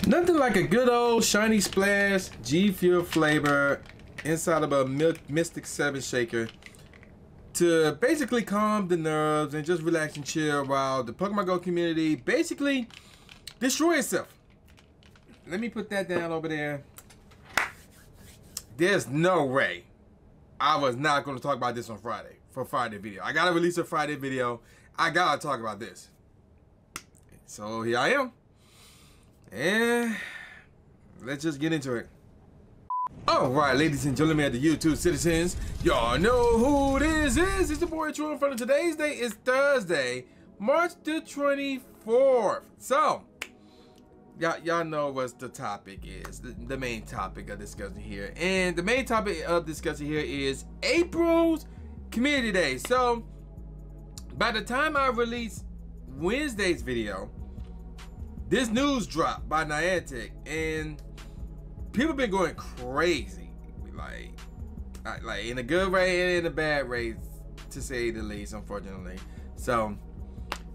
Nothing like a good old shiny splash G Fuel flavor inside of a Mystic 7 shaker to basically calm the nerves and just relax and chill while the Pokemon Go community basically destroy itself. Let me put that down over there. There's no way I was not going to talk about this on Friday for Friday video. I gotta release a Friday video. I gotta talk about this. So here I am. And let's just get into it. Alright, ladies and gentlemen of the YouTube citizens, y'all know who this is. It's the boy True in front of today's day is Thursday, March the 24th. So, y'all know what the topic is, the main topic of discussion here. And the main topic of discussion here is April's Community Day. So, by the time I release Wednesday's video, this news dropped by Niantic, and people been going crazy, like in a good way and in a bad way, to say the least, unfortunately. So,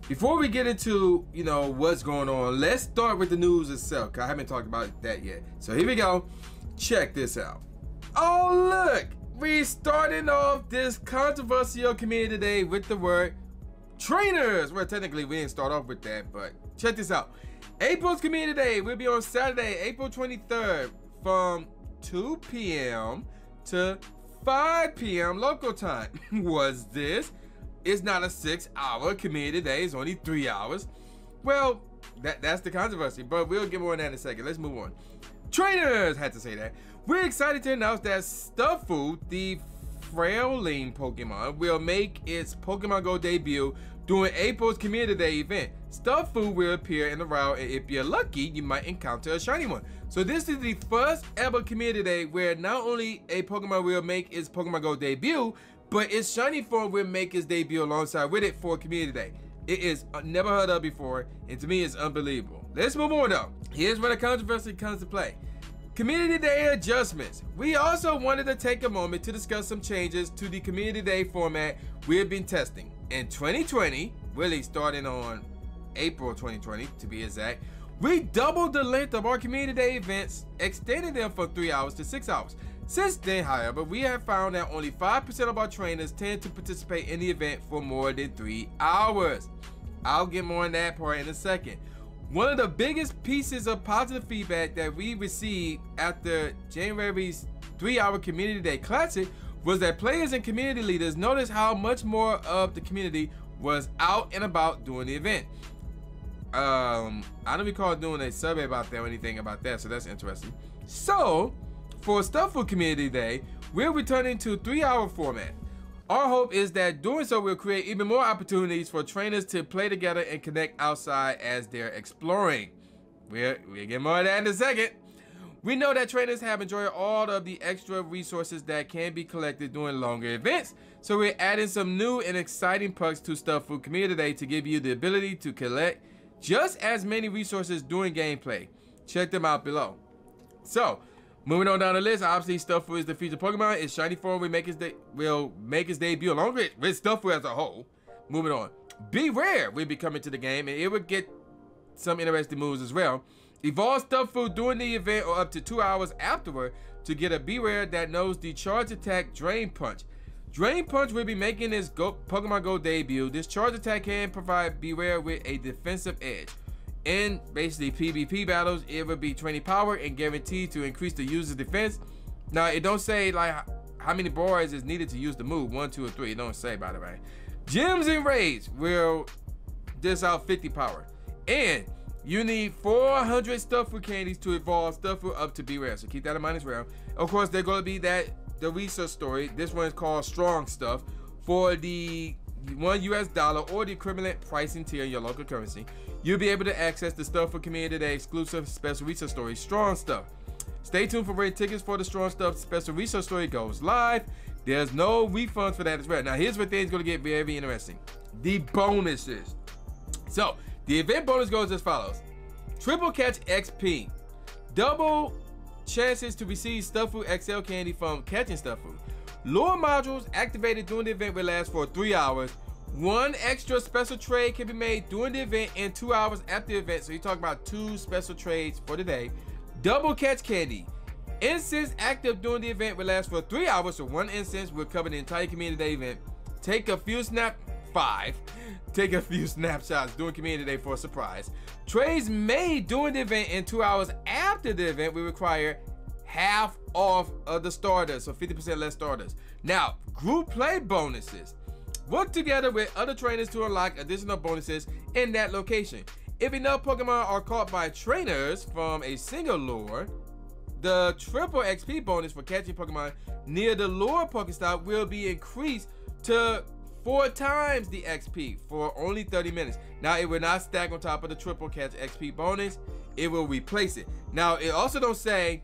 before we get into, you know, what's going on, let's start with the news itself, because I haven't talked about that yet. So here we go. Check this out. Oh, look, we starting off this controversial community today with the word trainers. Well, technically we didn't start off with that, but check this out. April's Community Day will be on Saturday, April 23rd from 2 p.m. to 5 p.m. local time. Was this? It's not a 6-hour community day, it's only 3 hours. Well, that's the controversy, but we'll get more on that in a second. Let's move on. Trainers, had to say that. We're excited to announce that Stufful, the Frailing Pokemon, will make its Pokemon Go debut during April's Community Day event. Stufful will appear in the route, and if you're lucky, you might encounter a shiny one. So this is the first ever Community Day where not only a Pokemon will make its Pokemon Go debut, but its shiny form will make its debut alongside with it for Community Day. It is never heard of before, and to me, it's unbelievable. Let's move on though. Here's where the controversy comes to play. Community Day adjustments. We also wanted to take a moment to discuss some changes to the Community Day format we have been testing. In 2020, really starting on April 2020 to be exact, we doubled the length of our Community Day events, extending them from 3 hours to 6 hours. Since then, however, we have found that only 5% of our trainers tend to participate in the event for more than 3 hours. I'll get more on that part in a second. One of the biggest pieces of positive feedback that we received after January's 3-hour Community Day Classic was that players and community leaders noticed how much more of the community was out and about during the event. I don't recall doing a survey about that or anything about that, so that's interesting. So, for Stufful Community Day, we're returning to 3-hour format. Our hope is that doing so will create even more opportunities for trainers to play together and connect outside as they're exploring. We'll get more of that in a second. We know that trainers have enjoyed all of the extra resources that can be collected during longer events, so we're adding some new and exciting perks to Stufful Community Day to give you the ability to collect just as many resources during gameplay. Check them out below. So, moving on down the list, obviously Stufful is the featured Pokemon. Its shiny form will make its debut along with Stufful as a whole. Moving on, Bewear will be coming to the game, and it will get some interesting moves as well. Evolve Stufful during the event or up to 2 hours afterward to get a Bewear that knows the charge attack Drain Punch. Drain Punch will be making its Pokemon Go debut. This charge attack can provide Bewear with a defensive edge. In basically PvP battles, it will be 20 power and guaranteed to increase the user's defense. Now, it don't say like how many bars is needed to use the move, 1, 2, or 3. It don't say, by the way. Gyms and Raids will dish out 50 power. And you need 400 Stufful candies to evolve Stufful up to Bewear, so keep that in mind as well. Of course, there's going to be the research story. This one is called Strong Stuff for the $1 US or the equivalent pricing tier in your local currency. You'll be able to access the Stufful Community Day exclusive special research story, Strong Stuff. Stay tuned for red tickets for the Strong Stuff special research story goes live. There's no refunds for that as well. Now, here's where things going to get very interesting. The bonuses. So, the event bonus goes as follows. Triple Catch XP. Double chances to receive Stufful XL candy from catching Stufful. Lure modules activated during the event will last for 3 hours. 1 extra special trade can be made during the event and 2 hours after the event. So you talk about 2 special trades for the day. Double catch candy. Incense active during the event will last for 3 hours. So 1 incense will cover the entire community day event. Take a few Take a few snapshots during community day for a surprise. Trades made during the event and 2 hours after the event will require half off of the starters, so 50% less starters. Now, group play bonuses. Work together with other trainers to unlock additional bonuses in that location. If enough Pokemon are caught by trainers from a single lure, the triple XP bonus for catching Pokemon near the lure Pokestop will be increased to 4 times the XP for only 30 minutes. Now, it will not stack on top of the triple catch XP bonus. It will replace it. Now, it also don't say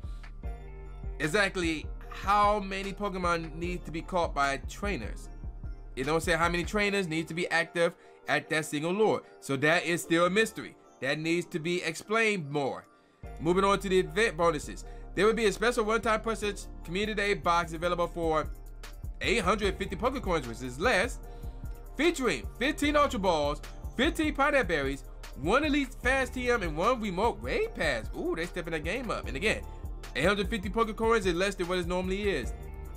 exactly how many Pokemon need to be caught by trainers. It don't say how many trainers need to be active at that single lure. So that is still a mystery. That needs to be explained more. Moving on to the event bonuses. There will be a special one-time purchase community day box available for 850 Pokecoins, which is less, featuring 15 Ultra Balls, 15 Pineapple Berries, 1 Elite Fast TM, and 1 Remote Raid Pass. Ooh, they stepping that game up. And again, 850 Pokecoins is less than what it normally is.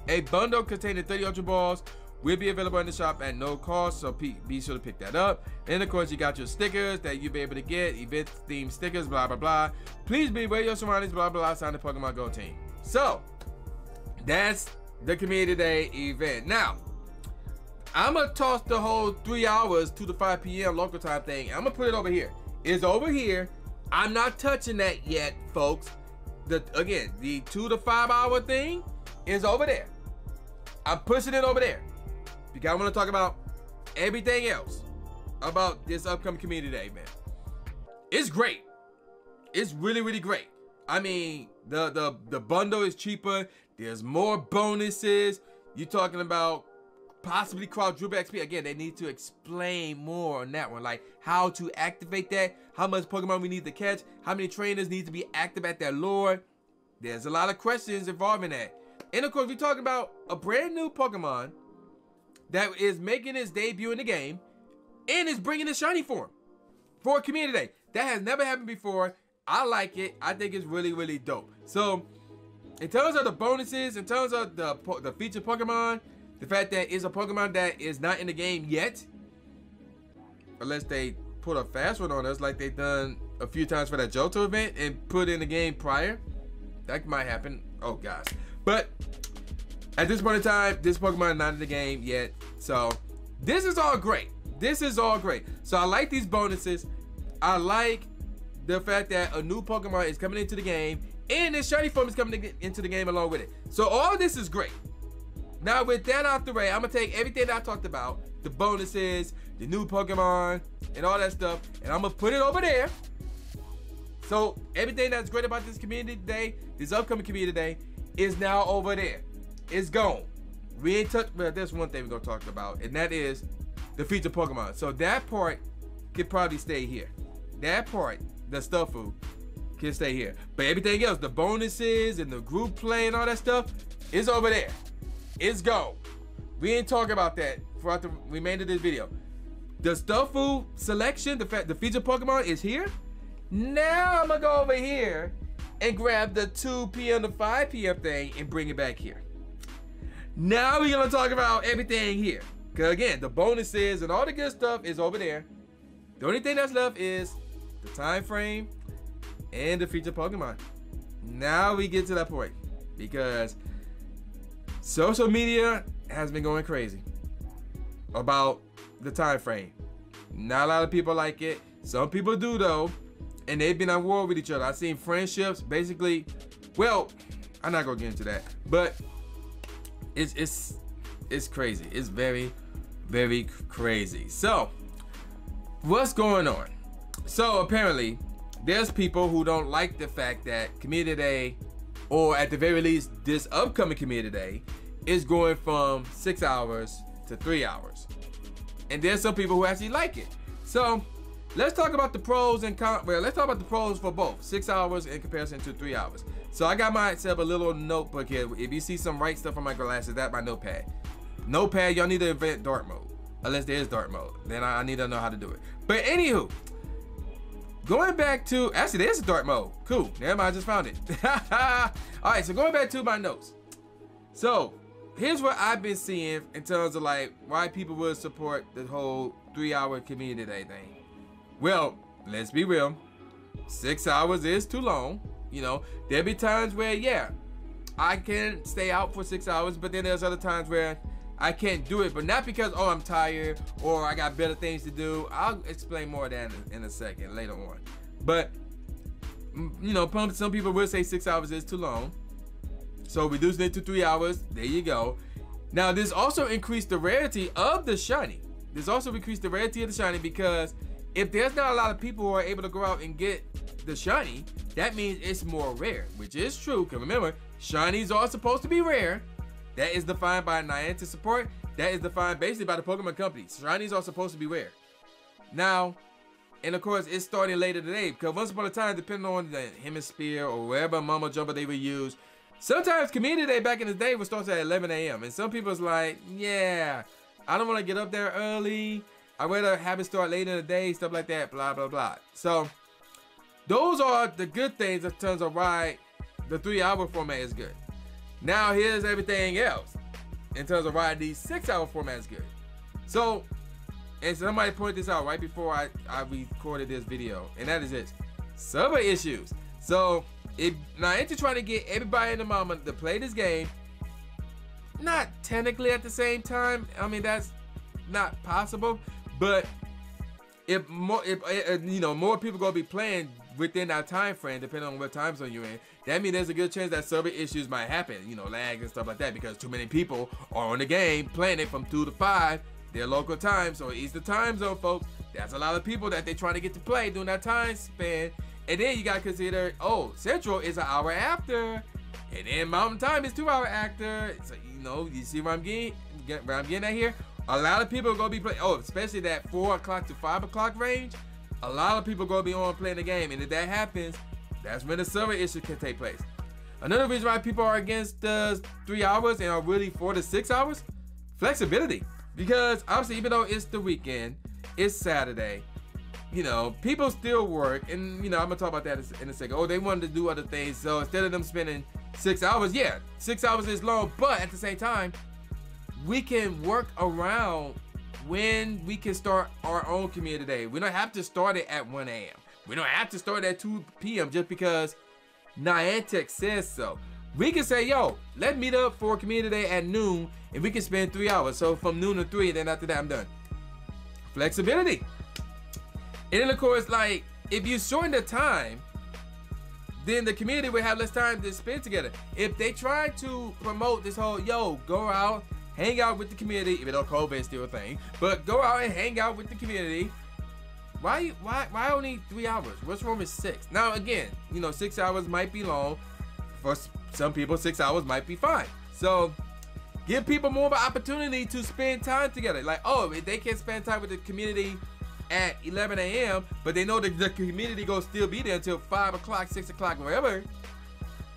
A bundle containing 30 Ultra Balls will be available in the shop at no cost, so be sure to pick that up. And of course, you got your stickers that you'll be able to get, event-themed stickers, blah, blah, blah. Please be aware of your surroundings, blah, blah, blah, sign the Pokemon Go team. So, that's the community day event. Now, I'm gonna toss the whole 3 hours to the 5 p.m. local time thing. I'm gonna put it over here. It's over here. I'm not touching that yet, folks. Again, the 2 to 5 hour thing is over there. I'm pushing it over there because I want to talk about everything else about this upcoming community day, man. It's great. It's really, really great. I mean, the bundle is cheaper. There's more bonuses. You're talking about possibly quadruple XP. Again, they need to explain more on that one, like how to activate that, how much Pokemon we need to catch, how many trainers need to be active at that lure. There's a lot of questions involving that. And of course, we're talking about a brand new Pokemon that is making its debut in the game and is bringing a shiny form for a community day. That has never happened before. I like it. I think it's really, really dope. So, in terms of the bonuses, in terms of the featured Pokemon, the fact that it's a Pokemon that is not in the game yet, unless they put a fast one on us like they've done a few times for that Johto event and put in the game prior. That might happen. Oh, gosh. But at this point in time, this Pokemon is not in the game yet. So this is all great. This is all great. So I like these bonuses. I like the fact that a new Pokemon is coming into the game and this shiny form is coming into the game along with it. So all this is great. Now with that out the way, I'm gonna take everything that I talked about, the bonuses, the new Pokemon, and all that stuff, and I'm gonna put it over there. So everything that's great about this community day, this upcoming community day, is now over there. It's gone. We ain't touched, well, there's one thing we're gonna talk about, and that is the featured Pokemon. So that part could probably stay here. That part, the Stufful, can stay here. But everything else, the bonuses and the group play and all that stuff, is over there. It's gone. We ain't talking about that throughout the remainder of this video. The Stufful selection, the featured Pokemon is here. Now I'm gonna go over here and grab the 2 p.m. to 5 p.m. thing and bring it back here. Now we're gonna talk about everything here. Cause again, the bonuses and all the good stuff is over there. The only thing that's left is the time frame and the featured Pokemon. Now we get to that point because social media has been going crazy about the time frame. Not a lot of people like it. Some people do though, and they've been at war with each other. I've seen friendships basically, well, I'm not gonna get into that, but it's crazy. It's very, very crazy. So what's going on? So apparently there's people who don't like the fact that community day, or at the very least this upcoming community day, is going from 6 hours to 3 hours. And there's some people who actually like it. So let's talk about the pros and cons. Well, let's talk about the pros for both 6 hours in comparison to 3 hours. So I got myself a little notebook here. If you see some white stuff on my glasses, that's my notepad. Notepad, y'all need to invent dark mode. unless there is dark mode. Then I need to know how to do it. But anywho, going back to, actually there's a dark mode. Cool, never mind, I just found it. All right, so going back to my notes. So here's what I've been seeing in terms of like why people would support the whole 3-hour community day thing. Well, let's be real, 6 hours is too long. You know, there'll be times where, yeah, I can stay out for 6 hours, but then there's other times where I can't do it, but not because, oh, I'm tired or I got better things to do. I'll explain more of that in a second later on. But, you know, some people will say 6 hours is too long. So reducing it to 3 hours, there you go. Now, this also increased the rarity of the shiny. This also increased the rarity of the shiny because if there's not a lot of people who are able to go out and get the shiny, that means it's more rare, which is true. Because remember, shinies are supposed to be rare. That is defined by Niantic support. That is defined basically by the Pokemon Company. Shinies are supposed to be rare. Now, and of course, it's starting later today because once upon a time, depending on the hemisphere or wherever mumbo jumbo they would use, sometimes community day back in the day would start at 11 a.m. And some people's like, yeah, I don't want to get up there early. I'd rather have it start later in the day, stuff like that, blah, blah, blah. So those are the good things in terms of why the 3-hour format is good. Now here's everything else in terms of why the 6-hour format is good. So, and somebody pointed this out right before I recorded this video, and that is this: server issues. So if Niantic trying to get everybody in the moment to play this game, not technically at the same time, I mean that's not possible, but if more people gonna be playing within that time frame, depending on what time zone you're in, that means there's a good chance that server issues might happen, you know, lag and stuff like that, because too many people are on the game playing it from 2 to 5, their local time. So Eastern time zone, folks, that's a lot of people that they trying to get to play during that time span. And then you gotta consider, oh, Central is an hour after, and then Mountain Time is 2 hour after. So you know, you see where I'm getting at here. A lot of people are gonna be playing, oh, especially that 4 o'clock to 5 o'clock range. A lot of people gonna be on playing the game, and if that happens, that's when the server issue can take place. Another reason why people are against the 3 hours and are really for the 6 hours, flexibility. Because obviously, even though it's the weekend, it's Saturday, you know, people still work, and you know, I'm gonna talk about that in a second. Oh, they wanted to do other things, so instead of them spending 6 hours, yeah, 6 hours is long, but at the same time, we can work around when we can start our own community day. We don't have to start it at 1 a.m. We don't have to start at 2 p.m. just because Niantic says so. We can say, yo, let's meet up for community day at noon, and we can spend 3 hours. So from noon to 3, then after that, I'm done. Flexibility. And then of course, like, if you shorten the time, then the community will have less time to spend together. If they try to promote this whole, yo, go out, hang out with the community, even though COVID is still a thing, but go out and hang out with the community. Why only 3 hours? What's wrong with 6? Now again, you know, 6 hours might be long. For some people, 6 hours might be fine. So give people more of an opportunity to spend time together. Like, oh, if they can't spend time with the community at 11 a.m., but they know that the community gonna still be there until 5 o'clock, 6 o'clock, wherever,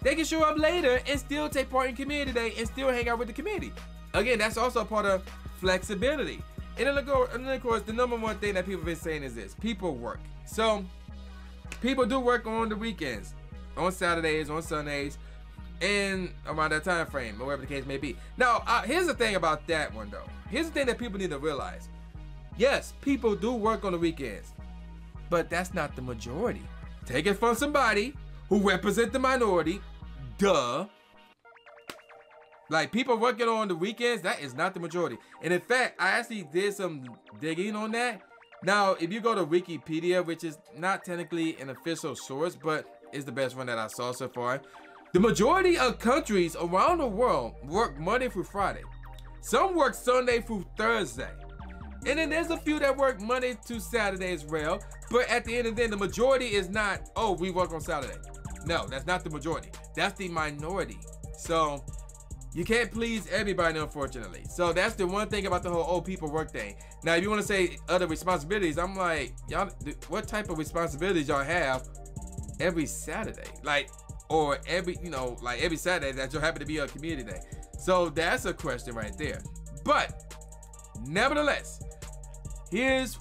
they can show up later and still take part in community day and still hang out with the community. Again, that's also a part of flexibility. And then of course, the number one thing that people have been saying is this: people work. So people do work on the weekends, on Saturdays, on Sundays, and around that time frame, or whatever the case may be. Now, here's the thing about that one though. Here's the thing that people need to realize. Yes, people do work on the weekends, but that's not the majority. Take it from somebody who represents the minority. Duh. Like, people working on the weekends, that is not the majority. And in fact, I actually did some digging on that. Now, if you go to Wikipedia, which is not technically an official source, but is the best one that I saw so far, the majority of countries around the world work Monday through Friday. Some work Sunday through Thursday. And then there's a few that work Monday to Saturday as well. But at the end of the day, the majority is not, oh, we work on Saturday. No, that's not the majority. That's the minority. So you can't please everybody, unfortunately. So that's the one thing about the whole old people work thing. Now, if you want to say other responsibilities, I'm like, y'all, what type of responsibilities y'all have every Saturday? Like, or every, you know, like every Saturday that you'll happen to be a community day. So that's a question right there. But nevertheless, here's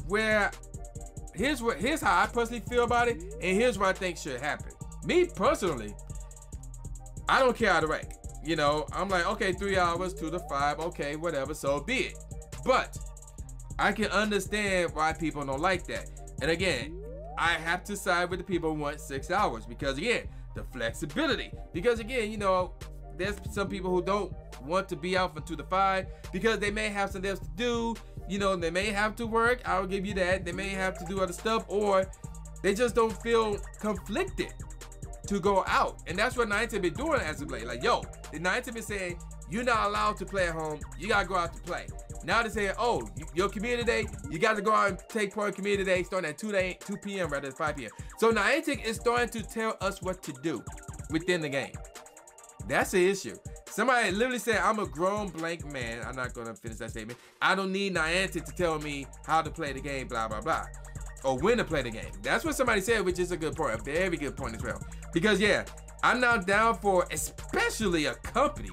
how I personally feel about it, and here's what I think should happen. Me personally, I don't care either way. You know, I'm like, okay, 3 hours, 2 to 5, okay, whatever, so be it. But I can understand why people don't like that. And again, I have to side with the people who want 6 hours because again, the flexibility. Because again, you know, there's some people who don't want to be out from 2 to 5 because they may have something else to do. You know, they may have to work. I'll give you that. They may have to do other stuff, or they just don't feel conflicted to go out. And that's what Niantic been doing as of late. Like, yo, the Niantic been saying, you're not allowed to play at home. You gotta go out to play. Now they're saying, oh, your community day, you got to go out and take part in community day starting at 2 p.m. rather than 5 p.m. So Niantic is starting to tell us what to do within the game. That's the issue. Somebody literally said, I'm a grown blank man. I'm not going to finish that statement. I don't need Niantic to tell me how to play the game, blah, blah, blah. Or when to play the game. That's what somebody said, which is a good point. A very good point as well. Because, yeah, I'm not down for especially a company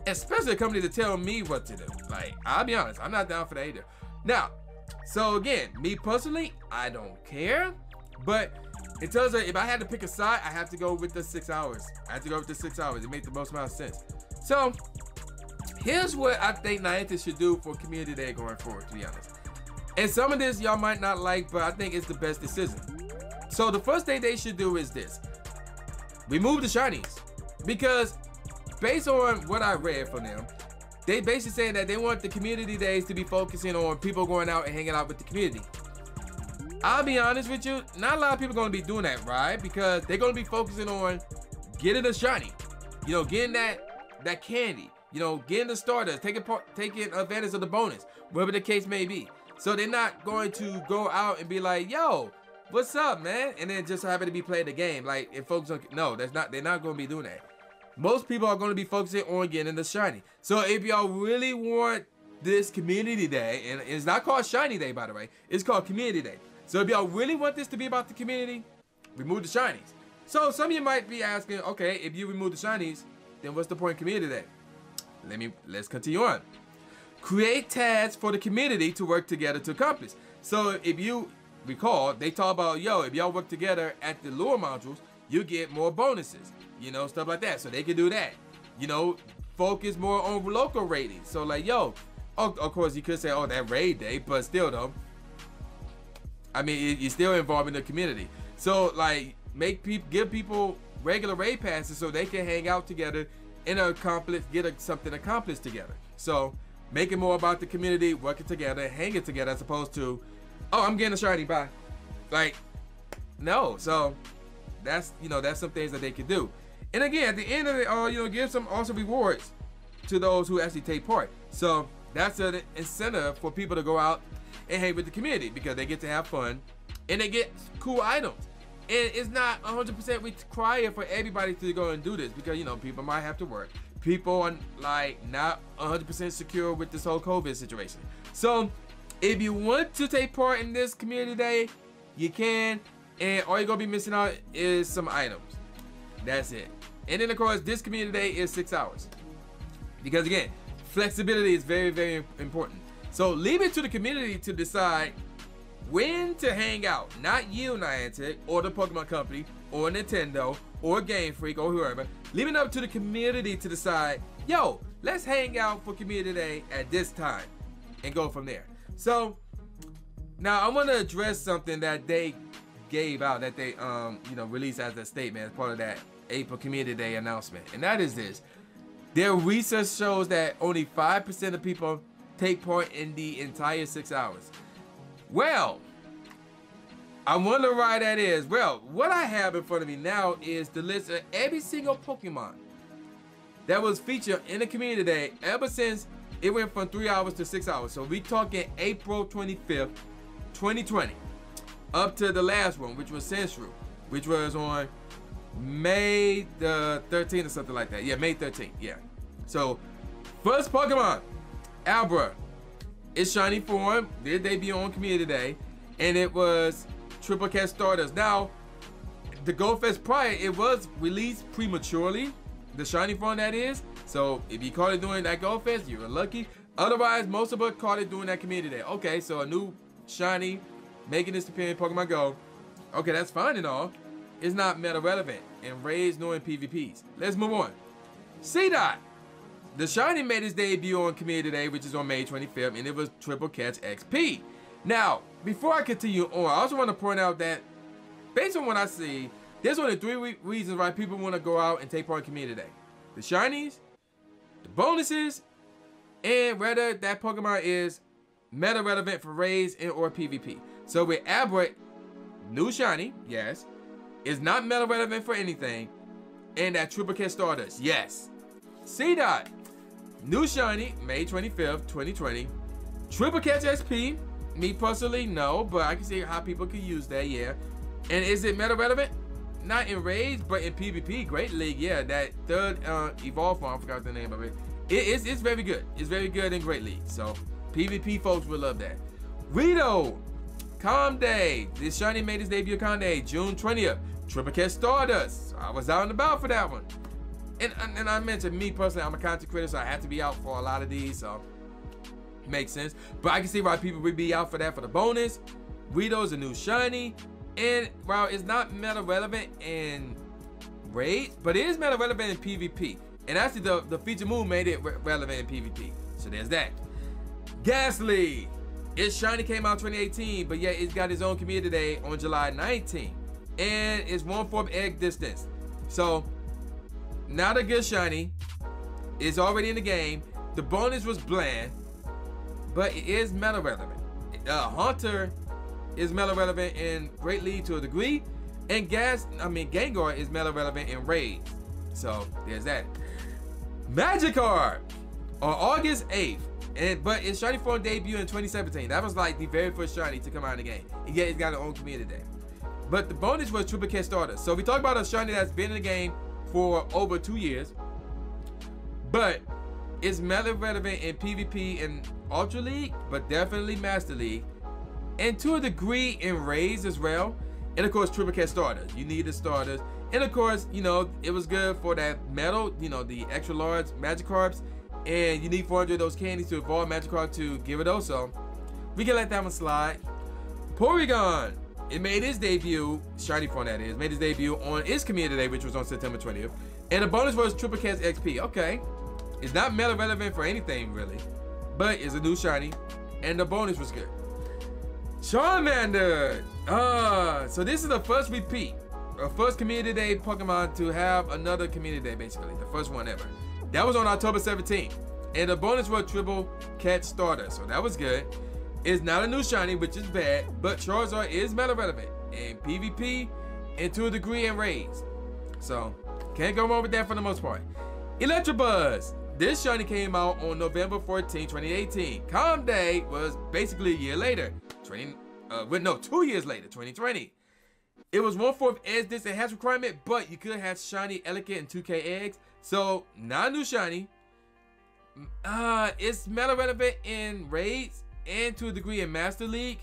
to tell me what to do. Like, I'll be honest, I'm not down for that either. Now, so again, me personally, I don't care. But in terms of if I had to pick a side, I have to go with the 6 hours. I have to go with the 6 hours. It makes the most amount of sense. So, here's what I think Niantic should do for Community Day going forward, to be honest. And some of this y'all might not like, but I think it's the best decision. So, the first thing they should do is this. Remove the shinies. Because based on what I read from them, they basically saying that they want the community days to be focusing on people going out and hanging out with the community. I'll be honest with you, not a lot of people are going to be doing that, right? Because they're going to be focusing on getting a shiny, you know, getting that candy, you know, getting the starters, taking advantage of the bonus, whatever the case may be. So they're not going to go out and be like, yo, what's up, man? And then just happen to be playing the game. Like, if folks don't, no, they're not going to be doing that. Most people are going to be focusing on getting the shiny. So if y'all really want this community day, and it's not called Shiny Day, by the way, it's called Community Day. So if y'all really want this to be about the community, remove the shinies. So some of you might be asking, okay, if you remove the shinies, then what's the point of Community Day? Let's continue on. Create tasks for the community to work together to accomplish. So if you recall, they talk about, yo, if y'all work together at the lure modules, you get more bonuses, you know, stuff like that. So they can do that, you know, focus more on local ratings. So like, yo, of course you could say, oh, that raid day, but still though, I mean, you're still involved in the community. So like, give people regular raid passes so they can hang out together and get something accomplished together. So make it more about the community working together, hanging together, as opposed to, oh, I'm getting a shiny, bye. Like, no. So that's, you know, that's some things that they can do. And again, at the end of it all, you know, give some awesome rewards to those who actually take part. So that's an incentive for people to go out and hang with the community because they get to have fun and they get cool items. And it's not 100% required for everybody to go and do this because, you know, people might have to work. People are like not 100% secure with this whole COVID situation. So if you want to take part in this community day, you can. And all you're going to be missing out is some items. That's it. And then, of course, this community day is 6 hours. Because, again, flexibility is very, very important. So leave it to the community to decide when to hang out. Not you, Niantic, or the Pokemon Company, or Nintendo, or Gamefreak, or whoever. Leave it up to the community to decide, yo, let's hang out for community day at this time. And go from there. So, now I want to address something that they gave out, that they you know, released as a statement as part of that April Community Day announcement. And that is this. Their research shows that only 5% of people take part in the entire 6 hours. Well, I wonder why that is. Well, what I have in front of me now is the list of every single Pokemon that was featured in the Community Day ever since it went from 3 hours to 6 hours. So we talking April 25th, 2020, up to the last one, which was Sandshrew, which was on May the 13th or something like that. Yeah, May 13th. Yeah. So first Pokemon, Albra. Its shiny form did debut on Community Day, and it was Triple Catch Starters. Now, the Go Fest prior, it was released prematurely, the shiny form that is. So if you caught it during that Go Fest, you were lucky. Otherwise, most of us caught it during that Community Day. Okay, so a new shiny, making this appear in Pokemon Go. Okay, that's fine and all. It's not meta relevant in raids nor in PvPs. Let's move on. C-Dot. The shiny made its debut on Community Day, which is on May 25th, and it was Triple Catch XP. Now, before I continue on, I also want to point out that based on what I see, there's only 3 reasons why people want to go out and take part in Community Day. The shinies, the bonuses, and whether that Pokemon is meta relevant for raids and or PvP. So with Abra, new shiny, yes. Is not meta relevant for anything. And that Triple Catch Stardust, yes. C-Dot, new shiny, May 25th, 2020. Triple Catch XP, me personally, no, but I can see how people could use that, yeah. And is it meta relevant? Not in raids, but in PvP, Great League, yeah. That third evolve form, I forgot the name of it. It's very good. It's very good in Great League. So PvP folks will love that. Rito, Calm Day. This shiny made its debut Calm Day, June 20th. Triple Catch Stardust. I was out and about for that one. And I mentioned me personally, I'm a content creator, so I have to be out for a lot of these, so makes sense. But I can see why people would be out for that for the bonus. Rito's a new shiny. And while it's not meta relevant in raids, but it is meta relevant in PvP. And actually the feature move made it relevant in PvP. So there's that. Ghastly. Its shiny came out 2018, but yet it's got its own Community Day on July 19th. And it's 1/4 egg distance. So not a good shiny. It's already in the game. The bonus was bland, but it is meta relevant. Haunter is meta relevant in Great League to a degree, and Gengar is meta relevant in raids. So there's that. Magikarp on August 8th, but its shiny form debuted in 2017. That was like the very first shiny to come out in the game, and yet it's got its own Community Day. But the bonus was Triple Catch Stardust. So we talk about a shiny that's been in the game for over 2 years, but it's meta relevant in PvP and Ultra League, but definitely Master League, and to a degree in raids as well. And of course, Triple Catch Stardust. You need the Stardust. And of course, you know, it was good for that metal, you know, the extra large Magikarps. And you need 400 of those candies to evolve Magikarp to Gyarados. So we can let that one slide. Porygon. It made its debut, shiny form that is, made its debut on its Community Day, which was on September 20th. And the bonus was Triple Catch XP. Okay. It's not meta relevant for anything, really. But it's a new shiny. And the bonus was good. Charmander. So this is the first repeat. Or first Community Day Pokemon to have another Community Day, basically. The first one ever. That was on October 17th. And the bonus was Triple Catch Stardust. So that was good. It's not a new shiny, which is bad, but Charizard is meta relevant in PvP and to a degree in raids. So can't go wrong with that for the most part. Electrobuzz. This shiny came out on November 14, 2018. Calm Day was basically a year later. 2 years later, 2020. It was 1/4 edge distance hatch requirement, but you could have shiny Elegant and 2K eggs. So not a new shiny. It's meta relevant in raids and to a degree in Master League.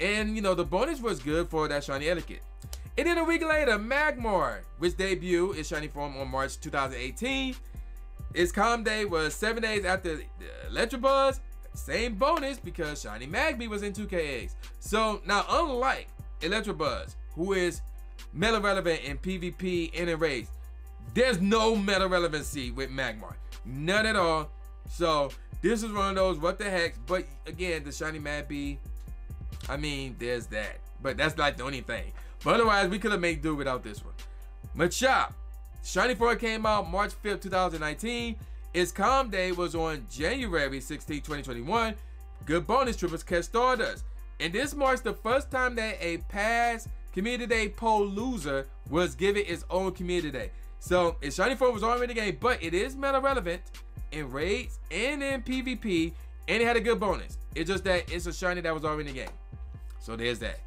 And you know, the bonus was good for that shiny Elegant. And then a week later, Magmar, which debuted its shiny form on March 2018. Its Calm Day was 7 days after the Electrobuzz. Same bonus because shiny Magby was in 2K eggs. So now, unlike Electrobuzz, who is meta relevant in PvP and in raids, there's no meta relevancy with Magmar. None at all. So this is one of those what the heck. But again, the shiny Magby, I mean, there's that. But that's like the only thing. But otherwise, we could have made do without this one. Machop. Shiny form came out March 5th, 2019. Its Calm Day was on January 16, 2021. Good bonus, Triple Catch Stardust. And this marks the first time that a past Community Day poll loser was given its own Community Day. So its shiny form was already in the game, but it is meta relevant in raids and in PvP, and it had a good bonus. It's just that it's a shiny that was already in the game. So there's that.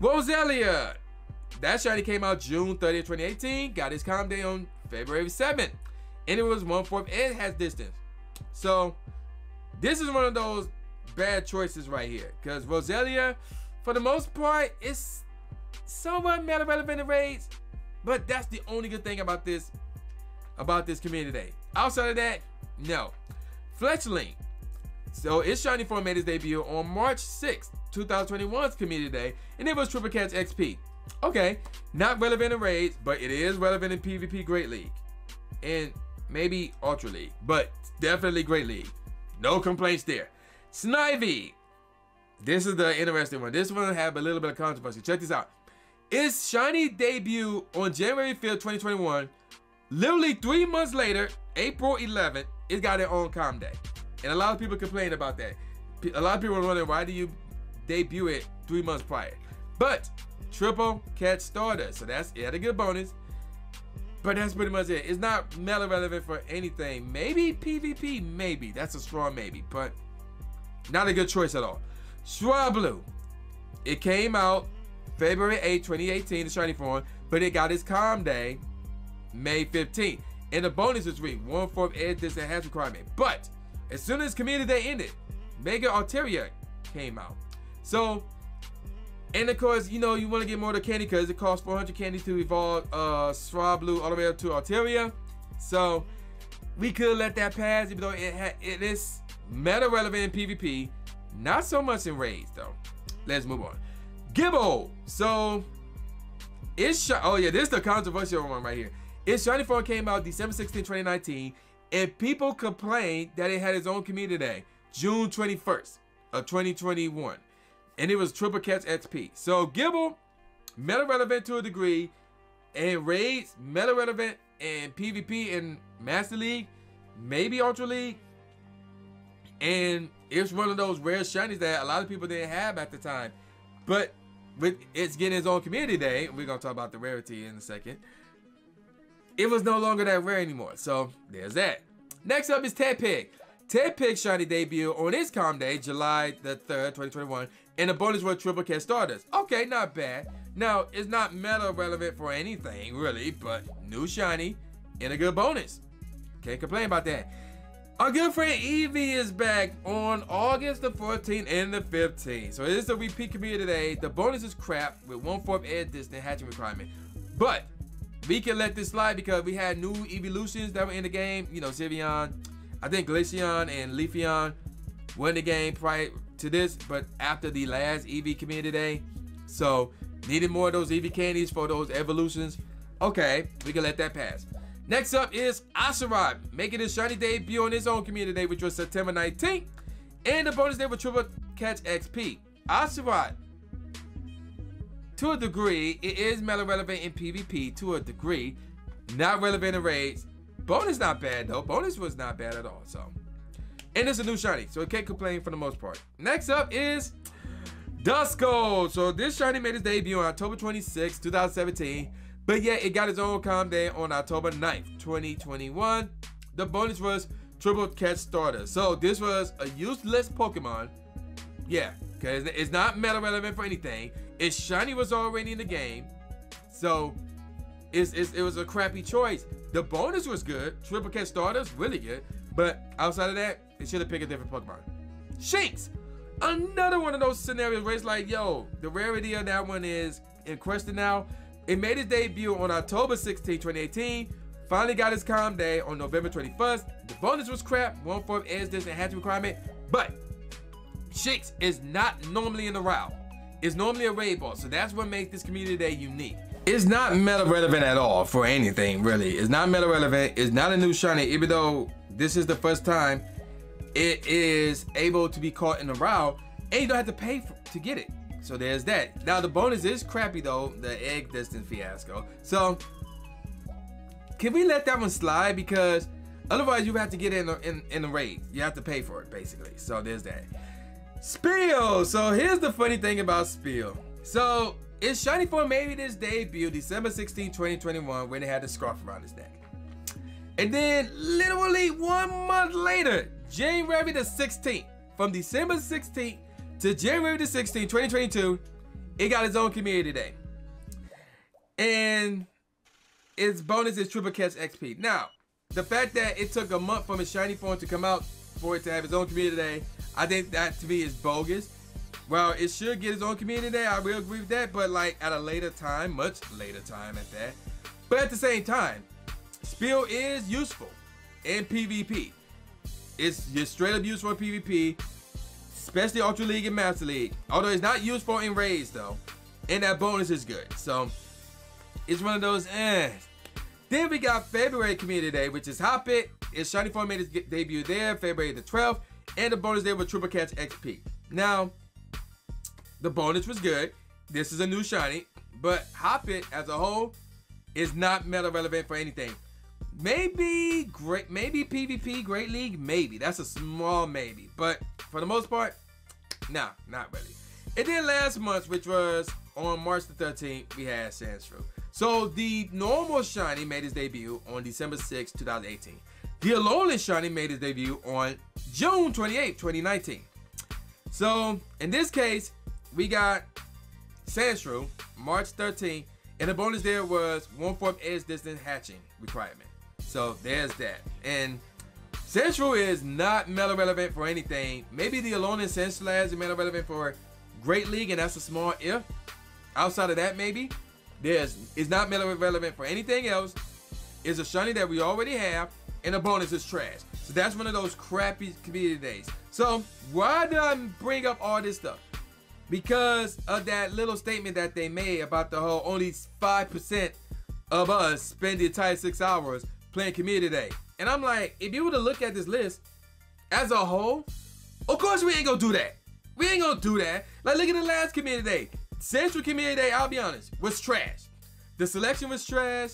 Roselia. That shiny came out June 30th, 2018. Got its Calm Day on February 7th. And it was 1/4 edge hatch distance. So this is one of those bad choices right here. Because Roselia, for the most part, is somewhat meta relevant in raids. But that's the only good thing about this Community Day. Outside of that, no. Fletchling. So its shiny form made its debut on March 6th, 2021's Community Day, and it was Triple Catch XP. Okay, not relevant in raids, but it is relevant in PvP Great League. And maybe Ultra League, but definitely Great League. No complaints there. Snivy. This is the interesting one. This one had a little bit of controversy. Check this out. Its shiny debut on January 5th, 2021. Literally 3 months later, April 11th, it got its own calm day. And a lot of people complain about that. A lot of people are wondering, why do you debut it 3 months prior? But Triple Catch Starter, so that's it, had a good bonus. But that's pretty much it. It's not meta relevant for anything. Maybe PvP, maybe. That's a strong maybe, but not a good choice at all. Swablu. It came out February 8, 2018, the shiny form, but it got its calm day May 15th. And the bonus is 1/4 edge distance has requirement. But as soon as Community Day ended, Mega Altaria came out. So, and of course, you know, you want to get more of the candy because it costs 400 candy to evolve Swablu all the way up to Altaria. So we could let that pass, even though it is meta relevant in PvP. Not so much in raids though. Let's move on. Gibble. So it's oh yeah, this is the controversial one right here. Its shiny form came out December 16, 2019, and people complained that it had its own Community Day, June 21st of 2021. And it was Triple Catch XP. So Gibble, meta relevant to a degree, and raids, meta relevant in PvP and Master League, maybe Ultra League. And it's one of those rare shinies that a lot of people didn't have at the time. But with it's getting its own Community Day, we're gonna talk about the rarity in a second. It was no longer that rare anymore. So there's that. Next up is Tedpig. Tedpig's shiny debut on its calm day, July the 3rd, 2021, and the bonus was Triple Catch Starters. Okay, not bad. Now, it's not meta relevant for anything, really, but new shiny and a good bonus. Can't complain about that. Our good friend Eevee is back on August the 14th and the 15th. So it is a repeat Community Day. The bonus is crap with 1/4 edge distance hatching requirement. But we can let this slide because we had new evolutions that were in the game. You know, Sylveon, I think Glaceon and Leafeon were in the game prior to this, but after the last Eevee Community Day. So needed more of those Eevee candies for those evolutions. Okay, we can let that pass. Next up is Assarad, making his shiny debut on his own Community Day, which was September 19th. And the bonus day was Triple Catch XP. Assarad, to a degree, it is meta relevant in PvP to a degree. Not relevant in raids. Bonus not bad though. Bonus was not bad at all. So, and it's a new shiny, so it can't complain for the most part. Next up is Dusko. So this shiny made its debut on October 26, 2017. But yet it got its own calm day on October 9th, 2021. The bonus was Triple Catch Starter. So this was a useless Pokemon. Yeah, because it's not meta relevant for anything. Its shiny was already in the game. So it was a crappy choice. The bonus was good. Triple Catch Starters, really good. But outside of that, it should have picked a different Pokemon. Shinx. Another one of those scenarios where it's like, yo, the rarity of that one is in question now. It made its debut on October 16, 2018. Finally got its calm day on November 21st. The bonus was crap, 1/4 edge distance hatch requirement. But Shinx is not normally in the route. It's normally a raid boss, so that's what makes this Community Day unique. It's not meta relevant at all for anything, really. It's not meta relevant. It's not a new shiny, even though this is the first time it is able to be caught in the route, and you don't have to pay to get it. So there's that. Now the bonus is crappy though, the egg distance fiasco. So can we let that one slide? Because otherwise you have to get in the raid. You have to pay for it basically. So there's that. Spiel. So here's the funny thing about Spiel. So its shiny form made its debut December 16, 2021 when it had the scarf around its neck. And then literally 1 month later, January the 16th, from December 16th to January the 16th, 2022, it got its own Community Day. And its bonus is Triple Catch XP. Now, the fact that it took a month from its shiny form to come out for it to have its own Community Day, I think that to me is bogus. Well, it should get its own Community Day, I will agree with that, but like at a later time, much later time at that. But at the same time, Spiel is useful in PvP. It's just straight up used for PvP, especially Ultra League and Master League. Although it's not used for in raids though. And that bonus is good. So it's one of those Then we got February Community Day, which is Hop It. It's Shiny Form made its debut there, February the 12th. And the bonus there was Triple Catch XP. Now, the bonus was good. This is a new shiny. But Hop It as a whole is not meta relevant for anything. Maybe PvP, Great League, maybe. That's a small maybe. But for the most part, nah, not really. And then last month, which was on March the 13th, we had Sandshrew. So the normal shiny made its debut on December 6, 2018. The Alolan shiny made its debut on June 28, 2019. So in this case, we got Sandshrew, March 13th, and the bonus there was 1/4 edge distance hatching requirement. So there's that. And Sandshrew is not meta relevant for anything. Maybe the Alolan Sandslash is meta relevant for Great League, and that's a small if. Outside of that, maybe it's not meta relevant for anything else. It's a shiny that we already have, and the bonus is trash. So that's one of those crappy community days. So why did I bring up all this stuff? Because of that little statement that they made about the whole only 5% of us spend the entire 6 hours playing Community Day. And I'm like, if you were to look at this list as a whole, of course we ain't gonna do that. We ain't gonna do that. Like, look at the last Community Day. Central Community Day, I'll be honest, was trash. The selection was trash.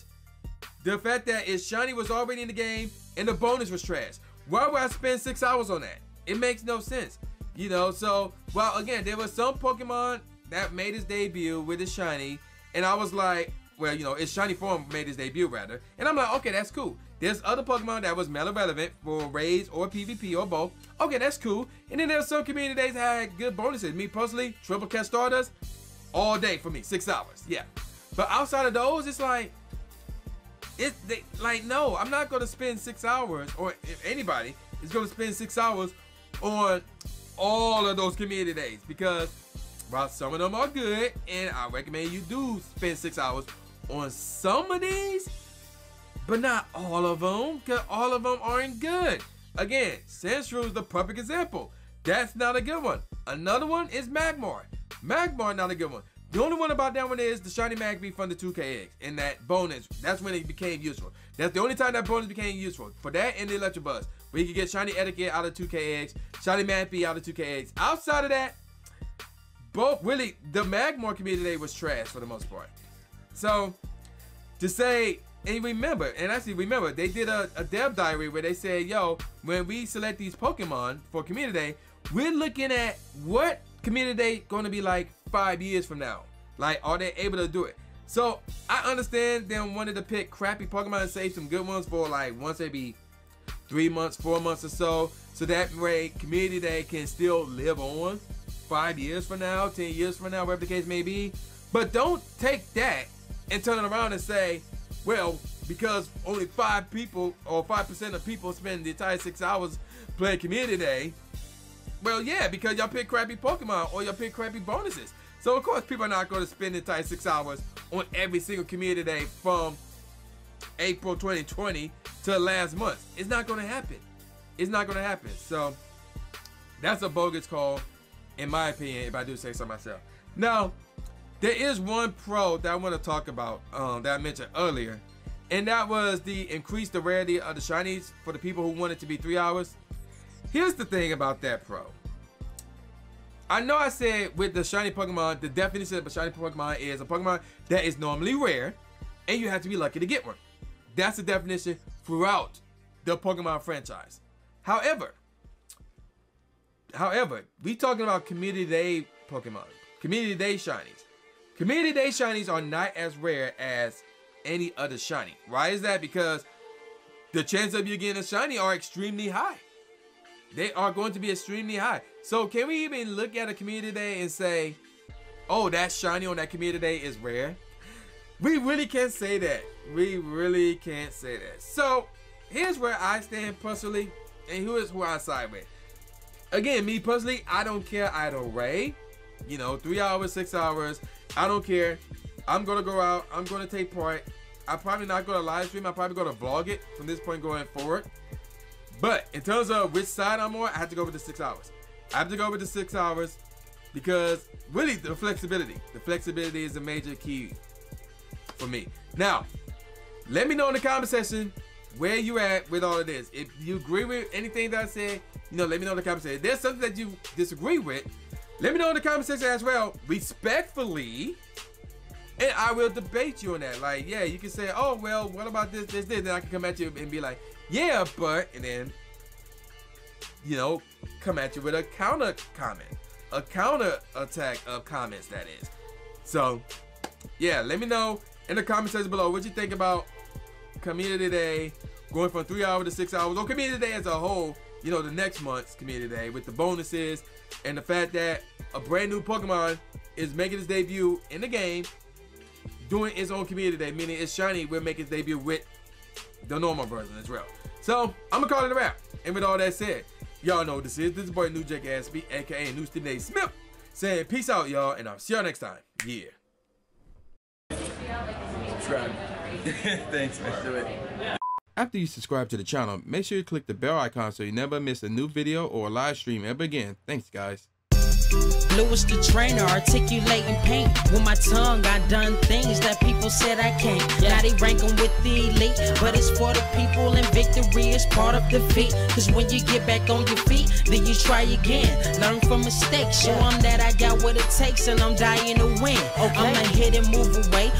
The fact that its shiny was already in the game and the bonus was trash. Why would I spend 6 hours on that? It makes no sense. You know, so, well, again, there was some Pokemon that made its debut with its shiny, and I was like, well, you know, its shiny form made its debut, rather. And I'm like, okay, that's cool. There's other Pokemon that was meta relevant for raids or PvP or both. Okay, that's cool. And then there's some community days that had good bonuses. Me personally, Triple Catch Stardust, all day for me, 6 hours. Yeah. But outside of those, it's like, no, I'm not going to spend 6 hours, or if anybody is going to spend 6 hours on all of those community days, because while some of them are good, and I recommend you do spend 6 hours on some of these, but not all of them, because all of them aren't good. Again, Sandshrew is the perfect example. That's not a good one. Another one is Magmar. Magmar, not a good one. The only one about that one is the shiny Magby from the 2KX, and that bonus, that's when it became useful. That's the only time that bonus became useful. For that and the Electrobuzz, where you can get shiny Etiquette out of 2KX, shiny Magby out of 2KX. Outside of that, both, really, the Magmar community today was trash for the most part. So, to say, and remember, they did a dev diary where they said, yo, when we select these Pokemon for Community Day, we're looking at what Community Day going to be like 5 years from now. Like, are they able to do it? So, I understand them wanting to pick crappy Pokemon and save some good ones for like once every 3 months, 4 months or so that way Community Day can still live on 5 years from now, 10 years from now, whatever the case may be. But don't take that and turn it around and say, well, because only 5 people or 5% of people spend the entire 6 hours playing Community Day. Well, yeah, because y'all pick crappy Pokemon or y'all pick crappy bonuses. So, of course, people are not going to spend the entire 6 hours on every single Community Day from April 2020 to last month. It's not going to happen. It's not going to happen. So, that's a bogus call, in my opinion, if I do say so myself. Now, there is one pro that I want to talk about that I mentioned earlier, and that was the increase the rarity of the shinies for the people who want it to be 3 hours. Here's the thing about that pro. I know I said with the shiny Pokemon, the definition of a shiny Pokemon is a Pokemon that is normally rare, and you have to be lucky to get one. That's the definition throughout the Pokemon franchise. However, we talking about Community Day Pokemon, Community Day shinies. Community Day shinies are not as rare as any other shiny. Why is that? Because the chance of you getting a shiny are extremely high. They are going to be extremely high. So can we even look at a Community Day and say, oh, that shiny on that Community Day is rare? We really can't say that. We really can't say that. So here's where I stand personally, and here's who I side with. Again, me personally, I don't care either way. You know, 3 hours, 6 hours, I don't care. I'm gonna go out, I'm gonna take part. I'm probably not gonna live stream, I'm probably gonna vlog it from this point going forward. But in terms of which side I'm on, I have to go with the 6 hours. I have to go with the 6 hours because really the flexibility. The flexibility is a major key for me. Now, let me know in the comment section where you at with all of this. If you agree with anything that I said, you know, let me know in the comment section. If there's something that you disagree with, let me know in the comment section as well, respectfully, and I will debate you on that. Like, yeah, you can say, oh, well, what about this, this, this? Then I can come at you and be like, yeah, but, and then, you know, come at you with a counter comment, a counter attack of comments, that is. So, yeah, let me know in the comment section below what you think about Community Day, going from 3 hours to 6 hours, or Community Day as a whole, you know, the next month's Community Day with the bonuses and the fact that a brand new Pokemon is making its debut in the game, doing its own Community Day, meaning it's shiny, will make its debut with the normal version as well. So, I'm gonna call it a wrap. And with all that said, y'all know what this is. This is boy New Jake Aspie, aka New Stephen A. Smith, saying peace out, y'all, and I'll see y'all next time. Yeah. Subscribe. Thanks, man. Do it. After you subscribe to the channel, make sure you click the bell icon so you never miss a new video or a live stream ever again. Thanks, guys. Blue is the trainer, articulating paint. With my tongue, I done things that people said I can't. Now they ranking with the elite, but it's for the people, and victory is part of defeat. Cause when you get back on your feet, then you try again. Learn from mistakes, show them that I got what it takes, and I'm dying to win. I'ma hit and move away.